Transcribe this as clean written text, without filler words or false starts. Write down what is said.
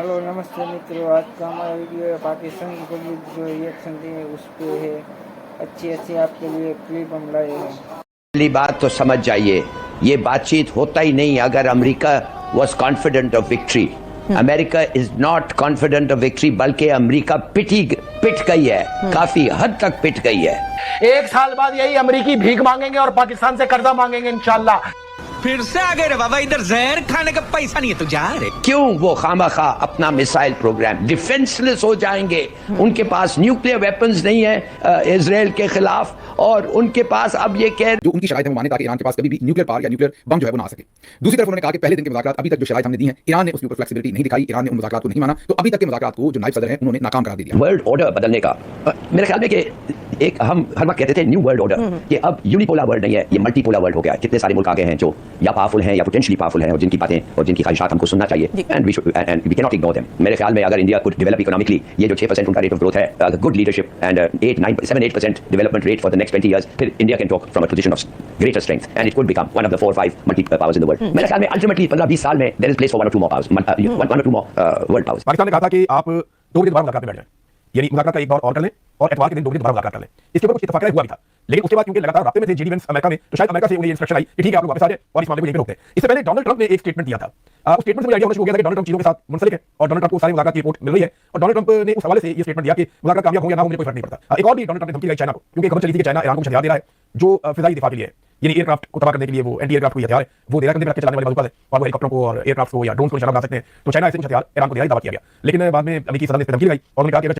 Hello नमस्ते मित्रों, आज का हमारा वीडियो है पाकिस्तान की पब्लिक जो रिएक्शन दी है उस पे है। अच्छी अच्छी आपके लिए क्लिप हम लाए हैं। पहली बात तो समझ जाइए, ये बातचीत होता ही नहीं अगर America was confident of victory. America is not confident of victory, बल्कि अमेरिका पिट गई है, काफी हद तक पिट गई है। 1 साल बाद यही अमेरिकी भीख मांगेंगे और पाकिस्तान से कर्जा मांगेंगे इंशाल्लाह। फिर से आ गए रे बाबा, इधर जहर खाने का पैसा नहीं है तो जा रे। क्यों वो खामखा अपना मिसाइल प्रोग्राम, डिफेंसलेस हो जाएंगे। उनके पास न्यूक्लियर वेपन्स नहीं है इजराइल के खिलाफ, और उनके पास अब ये कह जो उनकी शराइत है वो माने ताकि ईरान के पास कभी भी न्यूक्लियर पावर या न्यूक्लियर बम जो है वो ना आ सके। दूसरी तरफ उन्होंने कहा कि पहले दिन के मुज़ाकरात अभी तक जो शराइत हमने दी हैं, ईरान ने उसके ऊपर फ्लेक्सिबिलिटी नहीं दिखाई, ईरान ने उन मुज़ाकरात को नहीं माना, तो अभी तक के मुज़ाकरात को जो नायब सदर हैं उन्होंने नाकाम करार दे दिया। वर्ल्ड ऑर्डर बदलने का मेरे ख्याल में कि एक हम हर वक्त कहते थे न्यू वर्ल्ड ऑर्डर, कि अब यूनिपोलर वर्ल्ड नहीं है, ये मल्टीपोलर वर्ल्ड हो गया है। कितने सारे मुल्क आ गए हैं जो या पावरफुल हैं या पोटेंशियली पावरफुल हैं, और जिनकी बातें और जिनकी ख्वाहिशात हमको सुनना चाहिए, and we can not ignore them. मेरे ख्याल में अगर इंडिया कुड डेवलप इकोनॉमिकली, ये जो 6% उनका रेट ऑफ ग्रोथ है, good leadership and 7-8% development rate for the next 20 years, फिर India can talk from a position of greater strength and it could become one of the 4-5 multi powers in the world. मेरे ख्याल में ultimately 15-20 साल में there is place for one और two more powers, one और two more world powers. Pakistan ने कहा था कि आप 2 बजे दोबारा मुलाकात में बैठ जाएं, यानी मुलाकात का एक दौर और कर लें और एतवार के दिन 2 बजे दोबारा मुलाकात कर लें। इसके ऊपर कुछ इत्तेफाक हुआ भी था, लेकिन उसके बाद क्योंकि लगातार रास्ते में थे जी अमेरिका में, तो शायद अमेरिका से उन्हें इंस्ट्रक्शन आई कि ठीक है आप लोग वापस आ जाए और इस मामले को यहीं पे रोक दें। इससे पहले डोनाल्ड ट्रंप ने एक स्टेटमेंट दिया था। उस स्टेटमेंट से मुझे आइडिया होना शुरू हो गया था कि डोनाल्ड ट्रंप चीजों के साथ मुंसलिक है और डोनाल्ड ट्रंप को सारी मुलाकात की रिपोर्ट मिल रही है, और डोनाल्ड ट्रंप ने उस हवाले से ये स्टेटमेंट दिया कि मुलाकात कामयाब हो या ना हो मुझे कोई फर्क नहीं पड़ता। एक और भी डोनाल्ड ट्रंप ने धमकी दी चाइना को, क्योंकि खबर चली थी कि चाइना ईरान को हथियार दे रहा है जो फिजाई दिफा के लिए है, यानी एयरक्राफ्ट को तबाह करने के लिए वो एंटी एयरक्राफ्ट को हथियार है वो दे रहा है, कंधे पे रख के चलाने वाले बंदूक है, और वो हेलीकॉप्टरों को और एयरक्राफ्ट को या ड्रोन को निशाना बना सकते हैं। तो चाइना ऐसे कुछ हथियार ईरान को दे रहा है, दावा किया गया। लेकिन बाद में अमेरिकी सदन ने इस पे धमकी लगाई और उन्होंने कहा कि